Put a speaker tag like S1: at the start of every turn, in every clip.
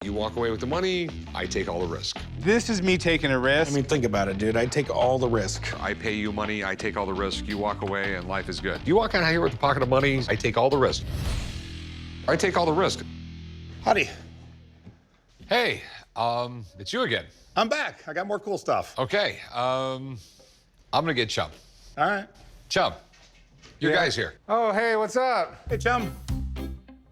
S1: You walk away with the money, I take all the risk.
S2: This is me taking a risk.
S3: I mean, think about it, dude. I take all the risk.
S1: I pay you money, I take all the risk. You walk away and life is good. You walk out of here with a pocket of money, I take all the risk. I take all the risk.
S3: Howdy.
S1: Hey, it's you again.
S3: I'm back. I got more cool stuff.
S1: Okay, I'm gonna get Chum.
S3: All right.
S1: Chum, your guy's here.
S2: Oh, hey, what's up?
S3: Hey, Chum.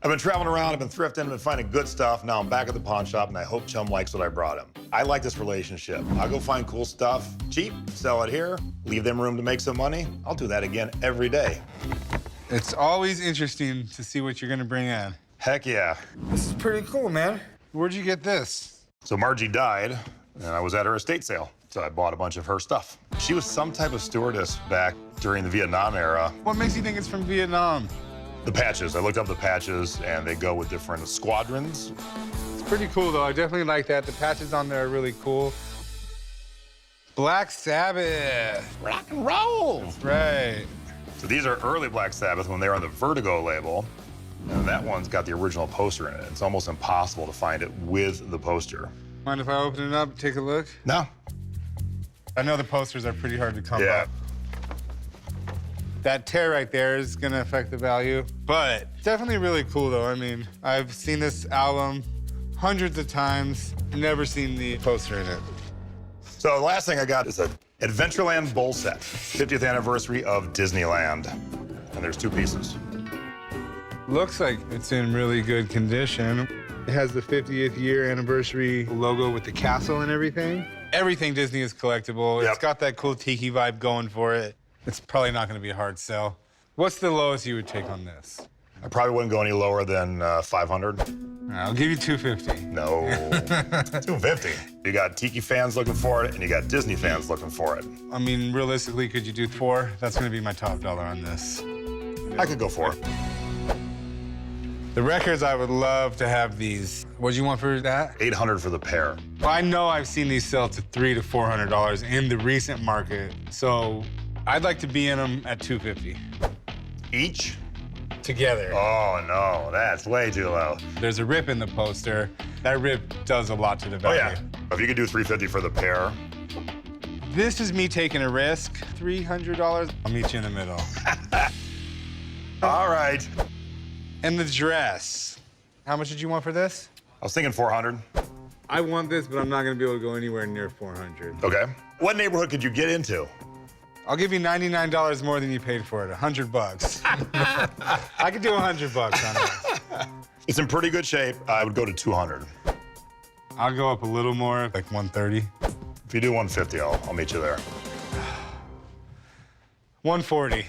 S3: I've been traveling around, I've been thrifting, I've been finding good stuff. Now I'm back at the pawn shop, and I hope Chum likes what I brought him. I like this relationship. I'll go find cool stuff, cheap, sell it here, leave them room to make some money. I'll do that again every day.
S2: It's always interesting to see what you're gonna bring in.
S3: Heck yeah.
S2: This is pretty cool, man. Where'd you get this?
S3: So Margie died, and I was at her estate sale. So I bought a bunch of her stuff. She was some type of stewardess back during the Vietnam era.
S2: What makes you think it's from Vietnam?
S3: The patches. I looked up the patches, and they go with different squadrons.
S2: It's pretty cool, though. I definitely like that. The patches on there are really cool. Black Sabbath.
S3: Rock and roll.
S2: That's right.
S3: So these are early Black Sabbath when they were on the Vertigo label. And that one's got the original poster in it. It's almost impossible to find it with the poster.
S2: Mind if I open it up, take a look?
S3: No.
S2: I know the posters are pretty hard to come
S3: Yeah.
S2: by. That tear right there is gonna affect the value, but definitely really cool though. I mean, I've seen this album hundreds of times, never seen the poster in it.
S3: So the last thing I got is a Adventureland bowl set, 50th anniversary of Disneyland. And there's 2 pieces.
S2: Looks like it's in really good condition. It has the 50th year anniversary logo with the castle and everything. Everything Disney is collectible.
S3: Yep.
S2: It's got that cool tiki vibe going for it. It's probably not gonna be a hard sell. What's the lowest you would take on this?
S3: I probably wouldn't go any lower than 500.
S2: I'll give you 250.
S3: No, 250. You got Tiki fans looking for it, and you got Disney fans looking for it.
S2: I mean, realistically, could you do 4? That's gonna be my top dollar on this.
S3: I could go for it.
S2: The records, I would love to have these. What do you want for that?
S3: 800 for the pair.
S2: Well, I know I've seen these sell to $300 to $400 in the recent market, so I'd like to be in them at 250
S3: Each?
S2: together.
S3: Oh, no, that's way too low.
S2: There's a rip in the poster. That rip does a lot to the
S3: Oh,
S2: value.
S3: yeah. If you could do 350 for the pair.
S2: This is me taking a risk. $300, I'll meet you in the middle.
S3: All right.
S2: And the dress. How much did you want for this?
S3: I was thinking 400.
S2: I want this, but I'm not gonna be able to go anywhere near 400.
S3: Okay. What neighborhood could you get into?
S2: I'll give you $99 more than you paid for it, $100. I could do $100 on it.
S3: It's in pretty good shape. I would go to 200.
S2: I'll go up a little more, like 130.
S3: If you do 150, I'll meet you there.
S2: 140.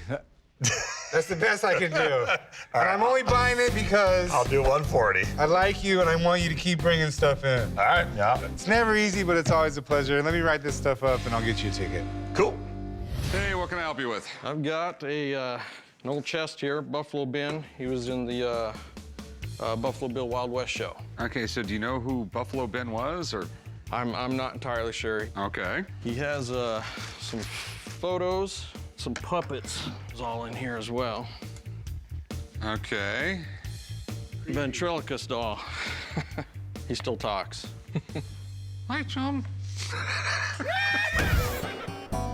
S2: That's the best I can do. And I'm only buying it because
S3: I'll do 140.
S2: I like you and I want you to keep bringing stuff in.
S3: All right, yeah.
S2: It's never easy, but it's always a pleasure. Let me write this stuff up and I'll get you a ticket.
S3: Cool.
S1: Hey, what can I help you with?
S4: I've got an old chest here, Buffalo Ben. He was in the Buffalo Bill Wild West show.
S1: Okay, so do you know who Buffalo Ben was, or?
S4: I'm not entirely sure.
S1: Okay.
S4: He has some photos, some puppets is all in here as well.
S1: Okay.
S4: Ventriloquist doll. He still talks.
S1: Hi, Chum.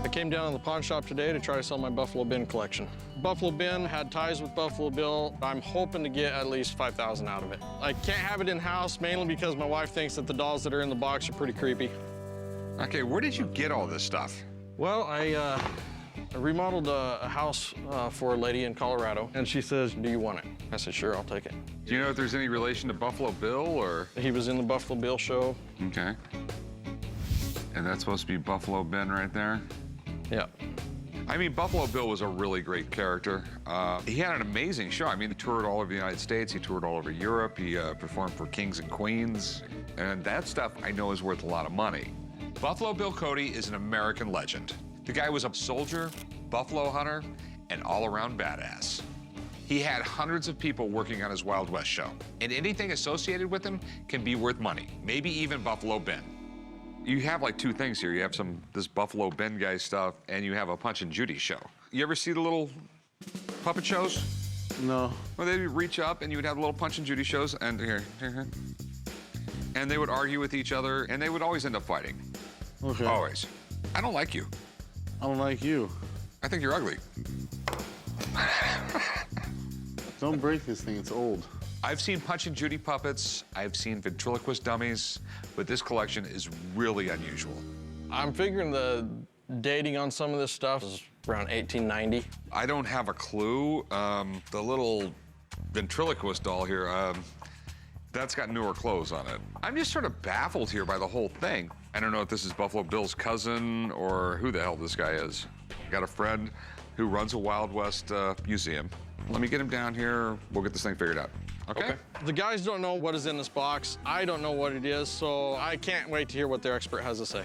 S4: I came down to the pawn shop today to try to sell my Buffalo Ben collection. Buffalo Ben had ties with Buffalo Bill. I'm hoping to get at least $5,000 out of it. I can't have it in-house, mainly because my wife thinks that the dolls that are in the box are pretty creepy.
S1: Okay, where did you get all this stuff?
S4: Well, I remodeled a house for a lady in Colorado, and she says, do you want it? I said, sure, I'll take it.
S1: Do you know if there's any relation to Buffalo Bill, or?
S4: He was in the Buffalo Bill show.
S1: Okay. And that's supposed to be Buffalo Ben right there?
S4: Yeah.
S1: I mean, Buffalo Bill was a really great character. He had an amazing show. I mean, he toured all over the United States. He toured all over Europe. He performed for kings and queens. And that stuff I know is worth a lot of money. Buffalo Bill Cody is an American legend. The guy was a soldier, buffalo hunter, and all-around badass. He had hundreds of people working on his Wild West show. And anything associated with him can be worth money, maybe even Buffalo Ben. You have like 2 things here. You have this Buffalo Ben guy stuff, and you have a Punch and Judy show. You ever see the little puppet shows?
S4: No.
S1: Well, they'd reach up, and you would have little Punch and Judy shows, and here. and they would argue with each other, and they would always end up fighting.
S2: Okay.
S1: Always. I don't like you.
S2: I don't like you.
S1: I think you're ugly.
S2: Don't break this thing, it's old.
S1: I've seen Punch and Judy puppets, I've seen ventriloquist dummies, but this collection is really unusual.
S4: I'm figuring the dating on some of this stuff is around 1890.
S1: I don't have a clue. The little ventriloquist doll here, that's got newer clothes on it. I'm just sort of baffled here by the whole thing. I don't know if this is Buffalo Bill's cousin or who the hell this guy is. Got a friend who runs a Wild West museum. Let me get him down here. We'll get this thing figured out. Okay?
S4: The guys don't know what is in this box. I don't know what it is, so I can't wait to hear what their expert has to say.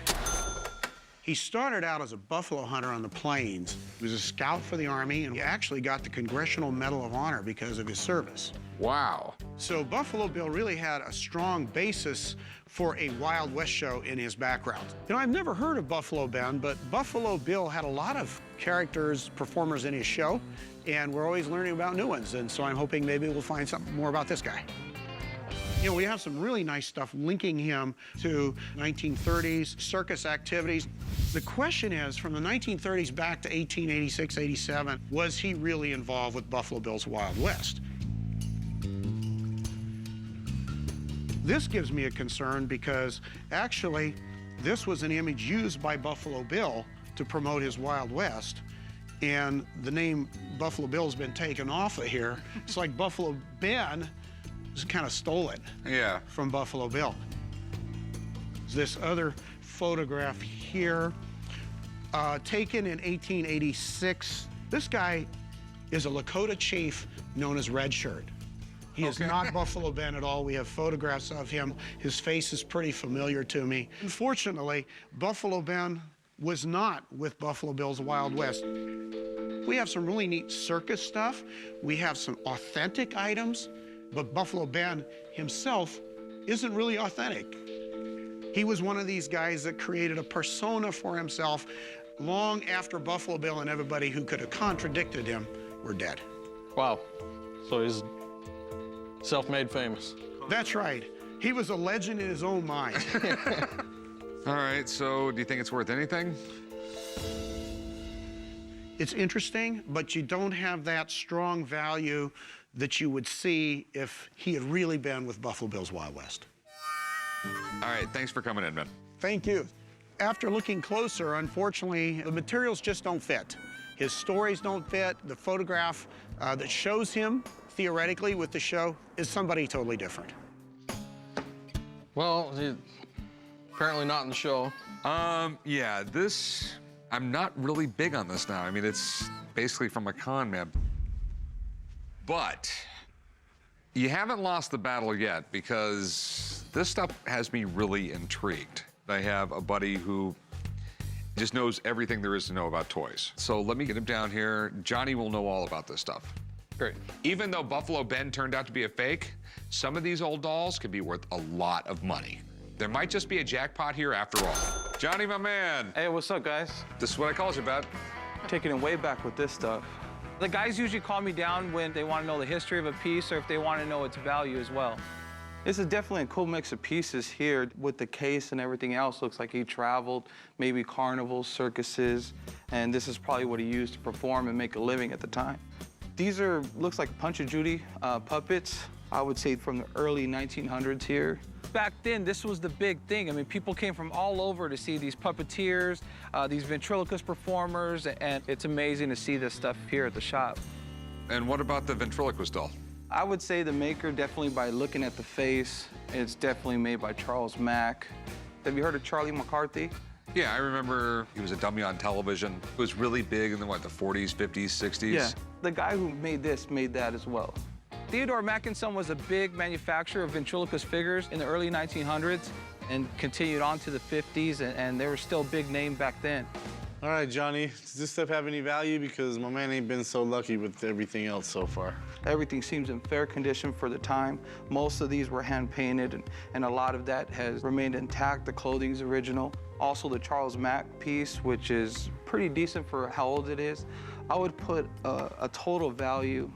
S5: He started out as a buffalo hunter on the plains. He was a scout for the Army, and he actually got the Congressional Medal of Honor because of his service.
S1: Wow.
S5: So Buffalo Bill really had a strong basis for a Wild West show in his background. You know, I've never heard of Buffalo Ben, but Buffalo Bill had a lot of characters, performers in his show, and we're always learning about new ones, and so I'm hoping maybe we'll find something more about this guy. You know, we have some really nice stuff linking him to 1930s circus activities. The question is, from the 1930s back to 1886, 87, was he really involved with Buffalo Bill's Wild West? This gives me a concern because actually, this was an image used by Buffalo Bill to promote his Wild West, and the name Buffalo Bill's been taken off of here. It's like Buffalo Ben just kind of stole it from Buffalo Bill. This other photograph here, taken in 1886. This guy is a Lakota chief known as Red Shirt. He is not Buffalo Ben at all. We have photographs of him. His face is pretty familiar to me. Unfortunately, Buffalo Ben was not with Buffalo Bill's Wild West. We have some really neat circus stuff. We have some authentic items, but Buffalo Ben himself isn't really authentic. He was one of these guys that created a persona for himself long after Buffalo Bill and everybody who could have contradicted him were dead.
S4: Wow. So he's self-made famous.
S5: That's right. He was a legend in his own mind.
S1: All right, so do you think it's worth anything?
S5: It's interesting, but you don't have that strong value that you would see if he had really been with Buffalo Bill's Wild West.
S1: All right, thanks for coming in, man.
S5: Thank you. After looking closer, unfortunately, the materials just don't fit. His stories don't fit. The photograph that shows him, theoretically, with the show, is somebody totally different.
S4: Well, he's apparently not in the show.
S1: Yeah, this, I'm not really big on this now. I mean, it's basically from a con man. But you haven't lost the battle yet because this stuff has me really intrigued. I have a buddy who just knows everything there is to know about toys. So let me get him down here. Johnny will know all about this stuff.
S4: Great.
S1: Even though Buffalo Ben turned out to be a fake, some of these old dolls could be worth a lot of money. There might just be a jackpot here after all. Johnny, my man.
S6: Hey, what's up, guys?
S1: This is what I called you about.
S6: Taking it way back with this stuff. The guys usually call me down when they want to know the history of a piece or if they want to know its value as well. This is definitely a cool mix of pieces here with the case and everything else. Looks like he traveled, maybe carnivals, circuses, and this is probably what he used to perform and make a living at the time. These are, looks like Punch and Judy puppets, I would say from the early 1900s here. Back then, this was the big thing. I mean, people came from all over to see these puppeteers, these ventriloquist performers, and it's amazing to see this stuff here at the shop.
S1: And what about the ventriloquist doll?
S6: I would say the maker, definitely by looking at the face, it's definitely made by Charles Mack. Have you heard of Charlie McCarthy?
S1: Yeah, I remember he was a dummy on television. It was really big in the, what, the 40s, 50s, 60s?
S6: Yeah, the guy who made this made that as well. Theodore Mack & Son was a big manufacturer of ventriloquist figures in the early 1900s and continued on to the 50s, and they were still a big name back then.
S2: All right, Johnny, does this stuff have any value? Because my man ain't been so lucky with everything else so far.
S6: Everything seems in fair condition for the time. Most of these were hand-painted, and a lot of that has remained intact. The clothing's original. Also, the Charles Mack piece, which is pretty decent for how old it is. I would put a total value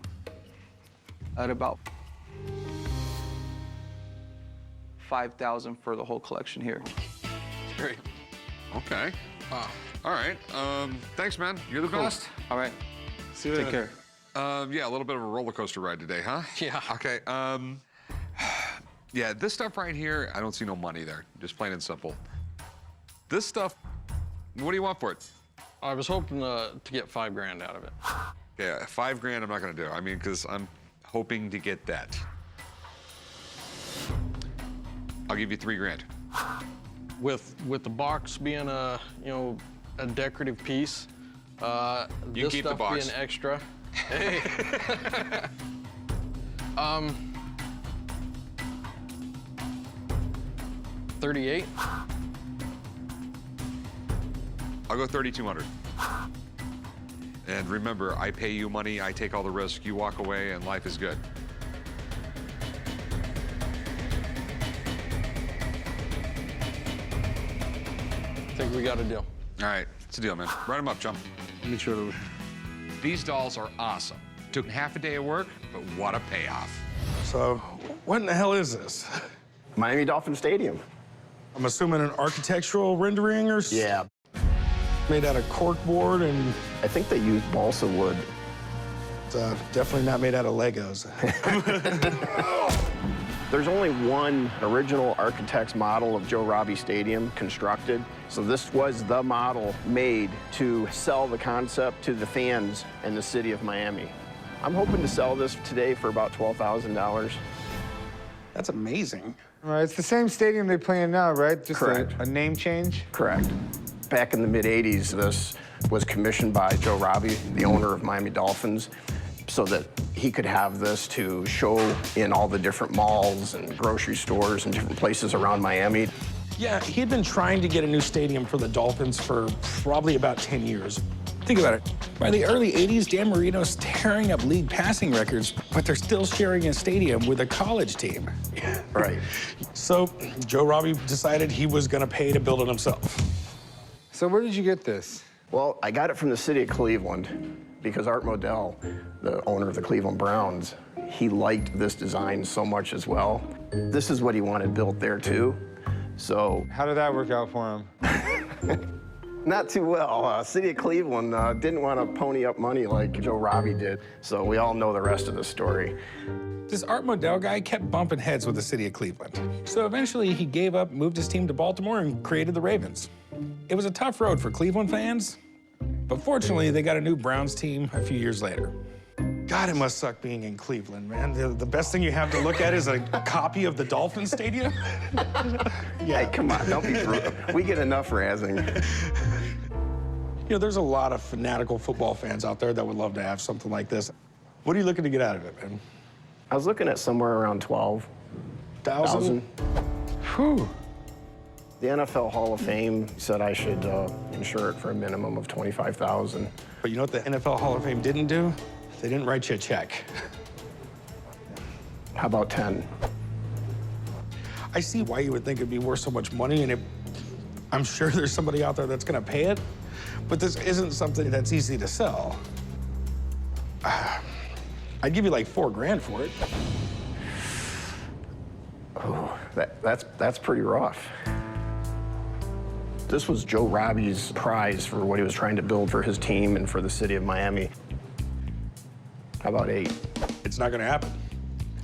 S6: at about $5,000 for the whole collection here.
S1: Great. Okay. All right. Thanks, man. You're the best.
S6: All right.
S2: See you
S6: Take
S2: later.
S6: care.
S1: Yeah, a little bit of a roller coaster ride today, huh?
S4: Yeah.
S1: Okay. Yeah, this stuff right here, I don't see no money there. Just plain and simple. This stuff, what do you want for it?
S4: I was hoping to get $5,000 out of it.
S1: Yeah, $5,000 I'm not gonna do. I mean, because I'm hoping to get that. I'll give you $3,000.
S4: With the box being a a decorative piece,
S1: You
S4: this
S1: keep the
S4: stuff
S1: box.
S4: being extra. Hey. 38.
S1: I'll go 3,200. And remember, I pay you money, I take all the risk, you walk away, and life is good.
S4: I think we got a deal.
S1: All right, it's a deal, man. Write them up, Chum.
S2: Let me try to...
S1: These dolls are awesome. Took half a day of work, but what a payoff.
S7: So, what in the hell is this?
S8: Miami Dolphin Stadium.
S7: I'm assuming an architectural rendering or
S8: Yeah.
S7: made out of cork board, and
S8: I think they used balsa wood.
S7: it's definitely not made out of Legos.
S8: There's only one original architect's model of Joe Robbie Stadium constructed. So this was the model made to sell the concept to the fans in the city of Miami. I'm hoping to sell this today for about $12,000.
S7: That's amazing.
S2: All right, it's the same stadium they play in now, right? Just
S8: Correct.
S2: a name change?
S8: Correct. Back in the mid-'80s, this was commissioned by Joe Robbie, the owner of Miami Dolphins, so that he could have this to show in all the different malls and grocery stores and different places around Miami.
S7: Yeah, he had been trying to get a new stadium for the Dolphins for probably about 10 years. Think about it. By the early 80s, Dan Marino's tearing up league passing records, but they're still sharing a stadium with a college team.
S8: Right.
S7: So Joe Robbie decided he was gonna pay to build it himself.
S2: So where did you get this?
S8: Well, I got it from the city of Cleveland because Art Modell, the owner of the Cleveland Browns, he liked this design so much as well. This is what he wanted built there too. So,
S2: How did that work out for him?
S8: not too well. City of Cleveland didn't want to pony up money like Joe Robbie did. So we all know the rest of the story.
S7: This Art Modell guy kept bumping heads with the city of Cleveland. So eventually he gave up, moved his team to Baltimore, and created the Ravens. It was a tough road for Cleveland fans, but fortunately they got a new Browns team a few years later. God, it must suck being in Cleveland, man. The best thing you have to look at is a copy of the Dolphin Stadium.
S8: Hey, come on, don't be brutal. We get enough razzing.
S7: You know, there's a lot of fanatical football fans out there that would love to have something like this. What are you looking to get out of it, man?
S8: I was looking at somewhere around 12,000.
S7: Whew.
S8: The NFL Hall of Fame said I should insure it for a minimum of 25,000.
S7: But you know what the NFL Hall of Fame didn't do? They didn't write you a check.
S8: How about 10?
S7: I see why you would think it'd be worth so much money, and I'm sure there's somebody out there that's gonna pay it, but this isn't something that's easy to sell. I'd give you like $4,000 for it.
S8: Oh, that's pretty rough. This was Joe Robbie's prize for what he was trying to build for his team and for the city of Miami. How about 8?
S7: It's not gonna happen.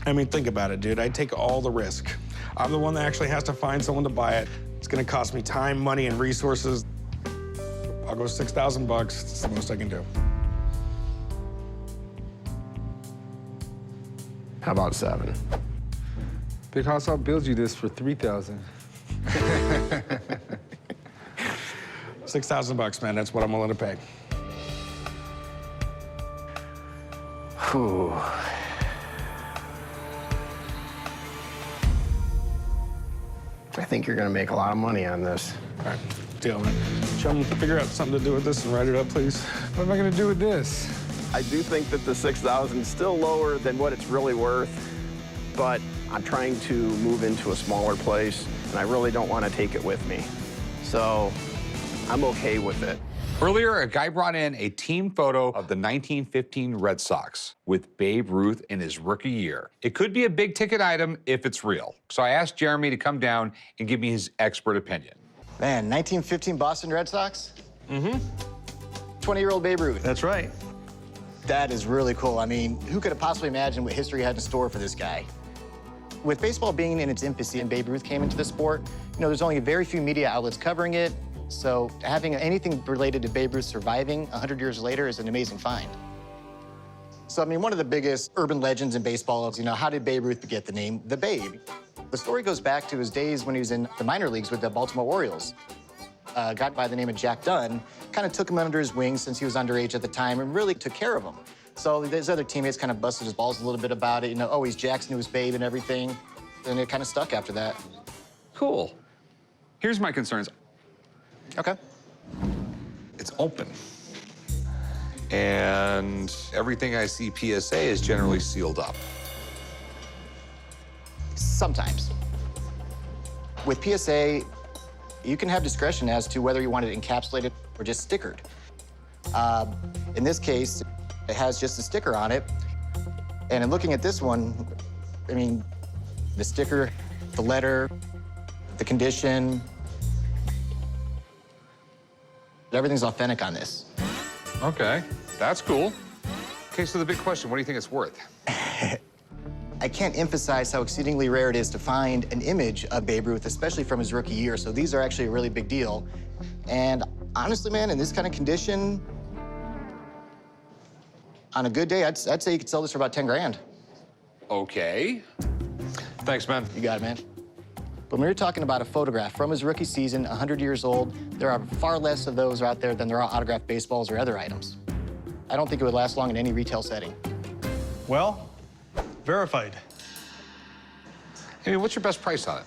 S7: I mean, think about it, dude. I take all the risk. I'm the one that actually has to find someone to buy it. It's gonna cost me time, money, and resources. I'll go $6,000. It's the most I can do.
S8: How about 7?
S2: Because I'll build you this for 3,000.
S7: $6,000, man. That's what I'm willing to pay.
S8: Whew. I think you're gonna make a lot of money on this.
S7: All right, deal, man. Chum, figure out something to do with this and write it up, please.
S2: What am I gonna do with this?
S8: I do think that the 6,000 is still lower than what it's really worth, but I'm trying to move into a smaller place, and I really don't want to take it with me. So I'm okay with it.
S1: Earlier, a guy brought in a team photo of the 1915 Red Sox with Babe Ruth in his rookie year. It could be a big ticket item if it's real. So I asked Jeremy to come down and give me his expert opinion.
S9: Man, 1915 Boston Red Sox? Mm-hmm. 20-year-old Babe Ruth.
S10: That's right.
S9: That is really cool. I mean, who could have possibly imagined what history had in store for this guy? With baseball being in its infancy and Babe Ruth came into the sport, you know, there's only very few media outlets covering it. So having anything related to Babe Ruth surviving 100 years later is an amazing find. So, I mean, one of the biggest urban legends in baseball is, you know, how did Babe Ruth get the name The Babe? The story goes back to his days when he was in the minor leagues with the Baltimore Orioles. A guy by the name of Jack Dunn kind of took him under his wing since he was underage at the time and really took care of him. So his other teammates kind of busted his balls a little bit about it. You know, oh, he's Jack's newest babe and everything. And it kind of stuck after that.
S1: Cool. Here's my concerns.
S9: Okay.
S1: It's open. And everything I see PSA is generally sealed up.
S9: Sometimes. With PSA, you can have discretion as to whether you want it encapsulated or just stickered. In this case, it has just a sticker on it. And in looking at this one, I mean, the sticker, the letter, the condition, everything's authentic on this.
S1: Okay, that's cool. Okay, so the big question, what do you think it's worth?
S9: I can't emphasize how exceedingly rare it is to find an image of Babe Ruth, especially from his rookie year. So these are actually a really big deal. And honestly, man, in this kind of condition, on a good day, I'd say you could sell this for about 10 grand.
S1: Okay. Thanks, man.
S9: You got it, man. But when you're talking about a photograph from his rookie season, 100 years old, there are far less of those out there than there are autographed baseballs or other items. I don't think it would last long in any retail setting.
S10: Well, verified.
S1: Hey, what's your best price on it?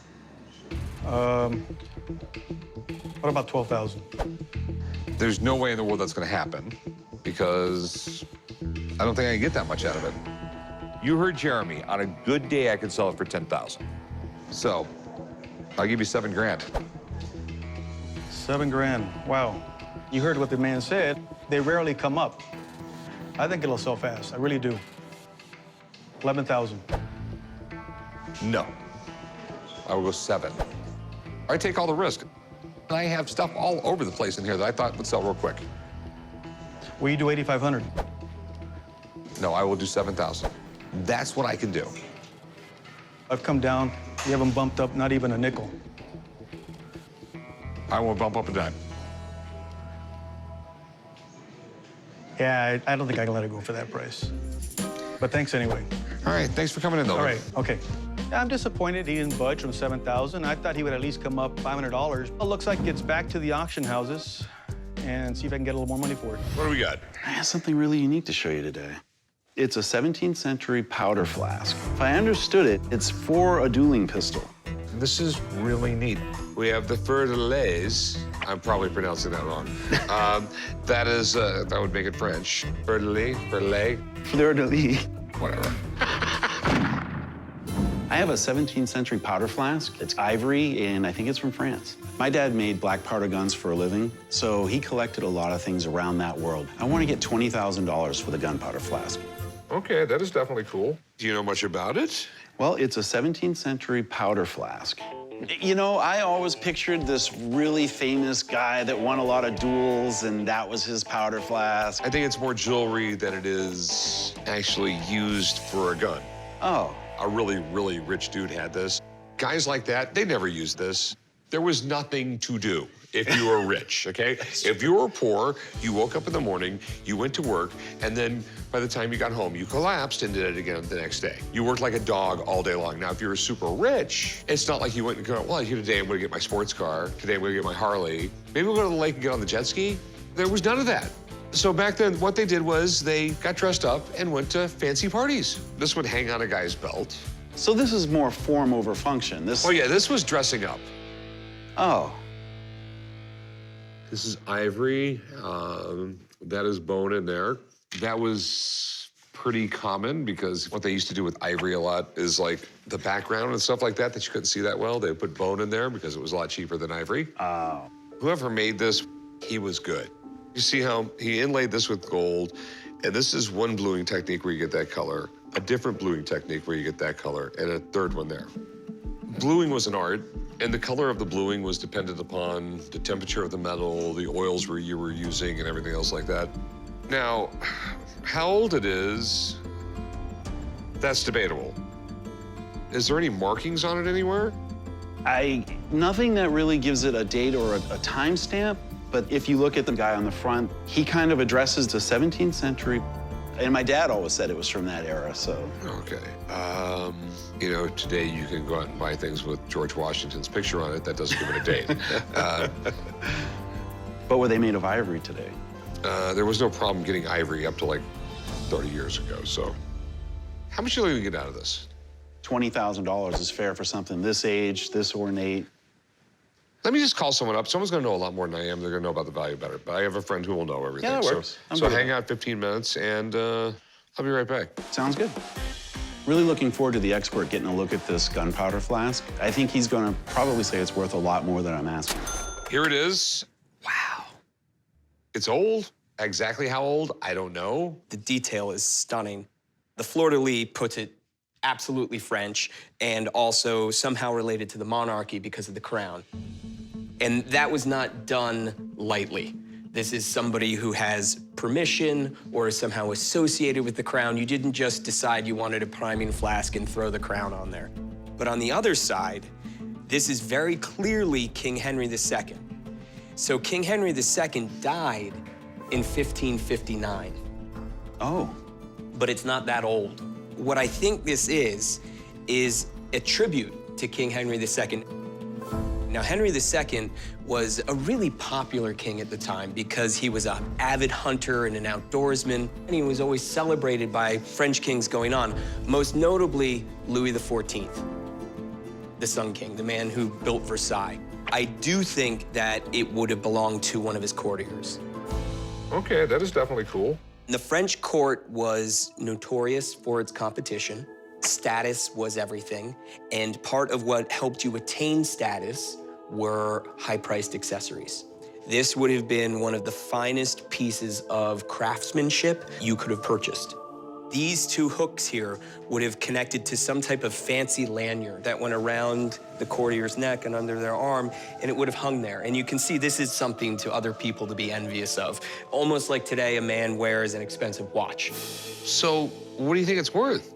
S10: What about 12,000?
S1: There's no way in the world that's gonna happen because I don't think I can get that much out of it. You heard Jeremy. On a good day, I could sell it for 10,000. So, I'll give you 7 grand.
S10: 7 grand. Wow. You heard what the man said. They rarely come up. I think it'll sell fast. I really do. 11,000.
S1: No. I will go 7. I take all the risk. I have stuff all over the place in here that I thought would sell real quick.
S10: Will you do 8,500?
S1: No, I will do 7,000. That's what I can do.
S10: I've come down. You haven't bumped up not even a nickel.
S1: I won't bump up a dime.
S10: Yeah, I don't think I can let it go for that price. But thanks anyway.
S1: All right, thanks for coming in, though.
S10: All right, okay. Yeah, I'm disappointed he didn't budge from 7,000. I thought he would at least come up $500. It looks like it's back to the auction houses and see if I can get a little more money for it.
S1: What do we got?
S11: I have something really unique to show you today. It's a 17th century powder flask. If I understood it, it's for a dueling pistol.
S1: This is really neat. We have the Fleur de Lis. I'm probably pronouncing that wrong. That would make it French. Fleur de Lis,
S11: Fleur de lis.
S1: whatever.
S11: I have a 17th century powder flask. It's ivory, and I think it's from France. My dad made black powder guns for a living, so he collected a lot of things around that world. I want to get $20,000 for the gunpowder flask.
S1: Okay, that is definitely cool. Do you know much about it?
S11: Well, it's a 17th century powder flask. You know, I always pictured this really famous guy that won a lot of duels, and that was his powder flask.
S1: I think it's more jewelry than it is actually used for a gun.
S11: Oh.
S1: A really, really rich dude had this. Guys like that, they never used this. There was nothing to do if you were rich, okay? If you were poor, you woke up in the morning, you went to work, and then by the time you got home, you collapsed and did it again the next day. You worked like a dog all day long. Now, if you were super rich, it's not like you went and go, well, today I'm gonna get my sports car, today I'm gonna get my Harley. Maybe we'll go to the lake and get on the jet ski. There was none of that. So back then, what they did was they got dressed up and went to fancy parties. This would hang on a guy's belt.
S11: So this is more form over function.
S1: Oh yeah, this was dressing up.
S11: Oh.
S1: This is ivory. That is bone in there. That was pretty common because what they used to do with ivory a lot is like the background and stuff like that you couldn't see that well. They put bone in there because it was a lot cheaper than ivory.
S11: Oh.
S1: Whoever made this, he was good.
S12: You see how he inlaid this with gold, and this is one bluing technique where you get that color, a different bluing technique where you get that color, and a third one there. Bluing was an art, and the color of the bluing was dependent upon the temperature of the metal, the oils where you were using, and everything else like that. Now, how old it is, that's debatable. Is there any markings on it anywhere?
S11: Nothing that really gives it a date or a timestamp, but if you look at the guy on the front, he kind of addresses the 17th century, and my dad always said it was from that era, so.
S12: Okay. You know, today you can go out and buy things with George Washington's picture on it. That doesn't give it a date.
S11: But were they made of ivory today?
S12: There was no problem getting ivory up to like 30 years ago, so. How much are you gonna get out of this?
S11: $20,000 is fair for something this age, this ornate.
S12: Let me just call someone up. Someone's gonna know a lot more than I am. They're gonna know about the value better. But I have a friend who will know everything.
S11: Yeah, that works.
S12: So hang out 15 minutes, and I'll be right back.
S11: Sounds good. Really looking forward to the expert getting a look at this gunpowder flask. I think he's gonna probably say it's worth a lot more than I'm asking.
S12: Here it is. Wow. It's old. Exactly how old, I don't know.
S13: The detail is stunning. The fleur-de-lis puts it absolutely French and also somehow related to the monarchy because of the crown. And that was not done lightly. This is somebody who has permission or is somehow associated with the crown. You didn't just decide you wanted a priming flask and throw the crown on there. But on the other side, this is very clearly King Henry II. So King Henry II died in 1559.
S11: Oh.
S13: But it's not that old. What I think this is a tribute to King Henry II. Now, Henry II was a really popular king at the time because he was an avid hunter and an outdoorsman, and he was always celebrated by French kings going on, most notably Louis XIV, the Sun King, the man who built Versailles. I do think that it would have belonged to one of his courtiers.
S12: Okay, that is definitely cool.
S13: The French court was notorious for its competition. Status was everything, and part of what helped you attain status were high-priced accessories. This would have been one of the finest pieces of craftsmanship you could have purchased. These two hooks here would have connected to some type of fancy lanyard that went around the courtier's neck and under their arm, and it would have hung there. And you can see this is something to other people to be envious of. Almost like today a man wears an expensive watch.
S12: So what do you think it's worth?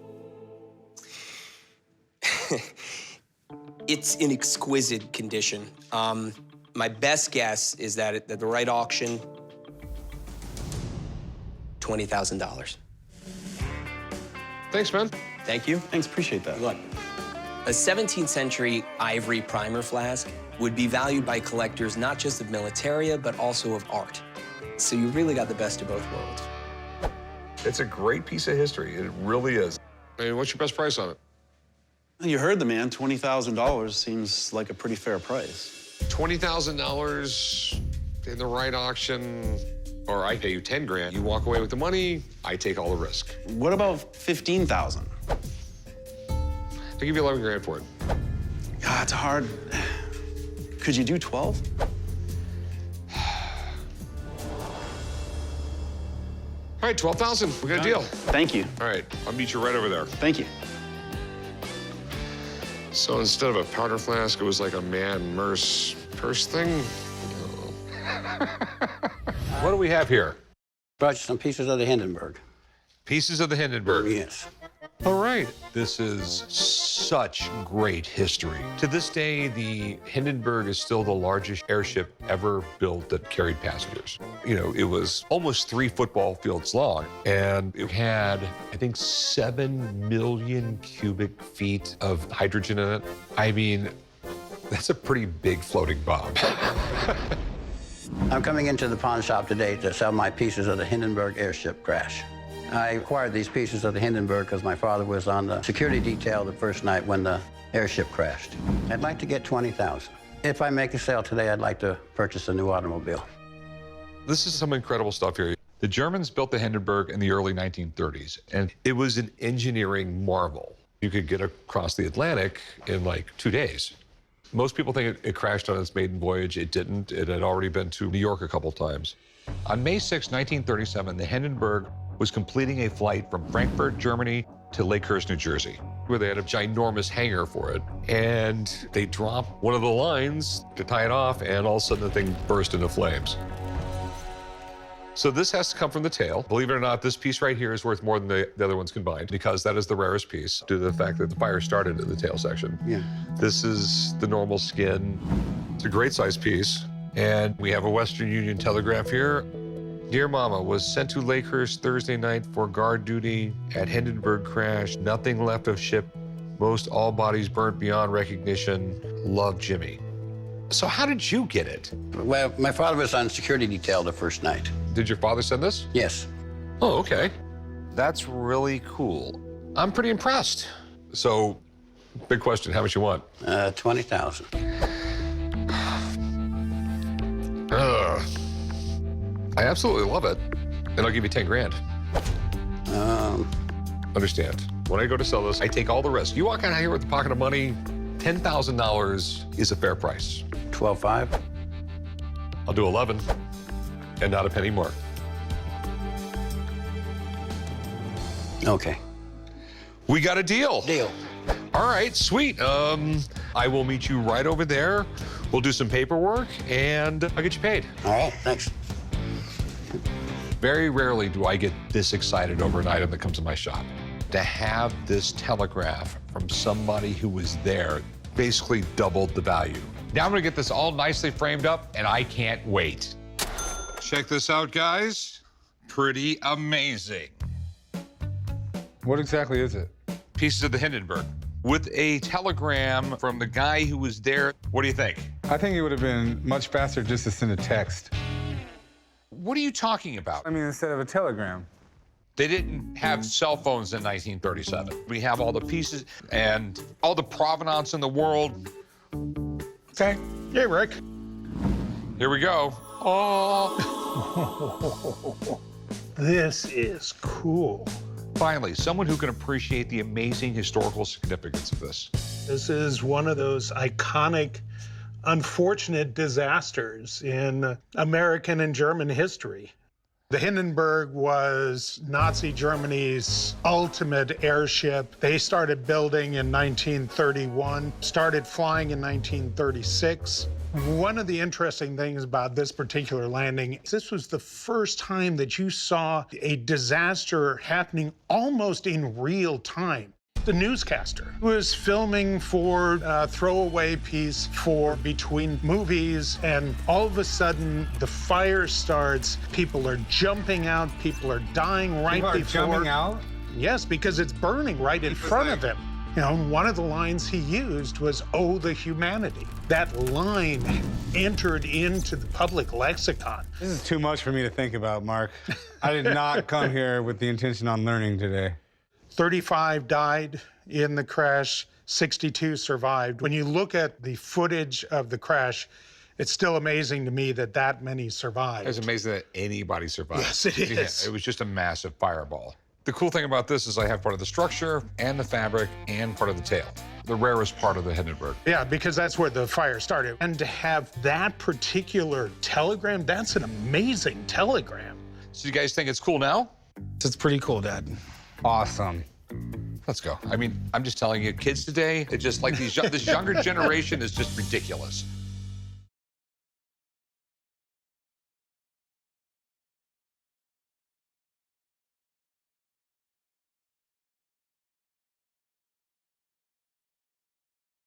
S13: It's in exquisite condition. My best guess is that at the right auction, $20,000.
S12: Thanks, man.
S13: Thank you.
S11: Thanks, appreciate that.
S13: Good luck. A 17th century ivory primer flask would be valued by collectors not just of militaria, but also of art. So you really got the best of both worlds.
S12: It's a great piece of history. It really is. I mean, what's your best price on it?
S11: You heard the man, $20,000 seems like a pretty fair price.
S12: $20,000 in the right auction, or I pay you 10 grand. You walk away with the money, I take all the risk.
S11: What about 15,000?
S12: I'll give you 11 grand for it.
S11: Ah, it's hard. Could you do 12?
S12: All right, 12,000, we got a deal.
S11: Thank you.
S12: All right, I'll meet you right over there.
S11: Thank you.
S12: So instead of a powder flask, it was like a man purse thing? What do we have here?
S14: Brought you some pieces of the Hindenburg.
S12: Pieces of the Hindenburg?
S14: Yes.
S12: All right. This is such great history. To this day, the Hindenburg is still the largest airship ever built that carried passengers. You know, it was almost 3 football fields long, and it had, I think, 7 million cubic feet of hydrogen in it. I mean, that's a pretty big floating bomb.
S14: I'm coming into the pawn shop today to sell my pieces of the Hindenburg airship crash. I acquired these pieces of the Hindenburg because my father was on the security detail the first night when the airship crashed. I'd like to get $20,000. If I make a sale today, I'd like to purchase a new automobile.
S1: This is some incredible stuff here. The Germans built the Hindenburg in the early 1930s, and it was an engineering marvel. You could get across the Atlantic in like 2 days. Most people think it crashed on its maiden voyage. It didn't. It had already been to New York a couple times. On May 6, 1937, the Hindenburg was completing a flight from Frankfurt, Germany to Lakehurst, New Jersey, where they had a ginormous hangar for it. And they dropped one of the lines to tie it off, and all of a sudden the thing burst into flames. So this has to come from the tail. Believe it or not, this piece right here is worth more than the other ones combined, because that is the rarest piece due to the fact that the fire started in the tail section.
S14: Yeah.
S1: This is the normal skin. It's a great size piece. And we have a Western Union telegraph here. Dear Mama, was sent to Lakehurst Thursday night for guard duty at Hindenburg crash. Nothing left of ship. Most all bodies burnt beyond recognition. Love, Jimmy. So how did you get it?
S14: Well, my father was on security detail the first night.
S1: Did your father send this?
S14: Yes.
S1: Oh, okay. That's really cool. I'm pretty impressed. So, big question, how much you want?
S14: 20,000.
S1: I absolutely love it, and I'll give you 10 grand. Understand, when I go to sell this, I take all the risk. You walk out of here with a pocket of money, $10,000 is a fair price.
S14: 12.5.
S1: I'll do 11, and not a penny more.
S14: Okay.
S1: We got a deal.
S14: Deal.
S1: All right, sweet. I will meet you right over there. We'll do some paperwork, and I'll get you paid.
S14: All right, thanks.
S1: Very rarely do I get this excited over an item that comes in my shop. To have this telegraph from somebody who was there basically doubled the value. Now I'm gonna get this all nicely framed up, and I can't wait. Check this out, guys. Pretty amazing.
S2: What exactly is it?
S1: Pieces of the Hindenburg with a telegram from the guy who was there. What do you think?
S2: I think it would have been much faster just to send a text.
S1: What are you talking about?
S2: I mean, instead of a telegram.
S1: They didn't have cell phones in 1937. We have all the pieces and all the provenance in the world.
S2: Okay.
S5: Hey, Rick.
S1: Here we go. Oh.
S15: This is cool.
S1: Finally, someone who can appreciate the amazing historical significance of this.
S15: This is one of those iconic, unfortunate disasters in American and German history. The Hindenburg was Nazi Germany's ultimate airship. They started building in 1931, started flying in 1936. One of the interesting things about this particular landing, this was the first time that you saw a disaster happening almost in real time. The newscaster was filming for a throwaway piece for between movies, and all of a sudden the fire starts. People are jumping out. People are dying right
S2: People are
S15: before.
S2: jumping out?
S15: Yes, because it's burning right in front of him. You know, one of the lines he used was, "Oh, the humanity." That line entered into the public lexicon.
S2: This is too much for me to think about, Mark. I did not come here with the intention on learning today.
S15: 35 died in the crash, 62 survived. When you look at the footage of the crash, it's still amazing to me that that many survived.
S1: It's amazing that anybody survived.
S15: Yes, it is.
S1: Yeah, it was just a massive fireball. The cool thing about this is I have part of the structure and the fabric and part of the tail. The rarest part of the Hindenburg.
S15: Yeah, because that's where the fire started. And to have that particular telegram, that's an amazing telegram.
S1: So you guys think it's cool now?
S7: It's pretty cool, Dad.
S2: Awesome.
S1: Let's go. I mean, I'm just telling you, kids today, it's just like this younger generation is just ridiculous.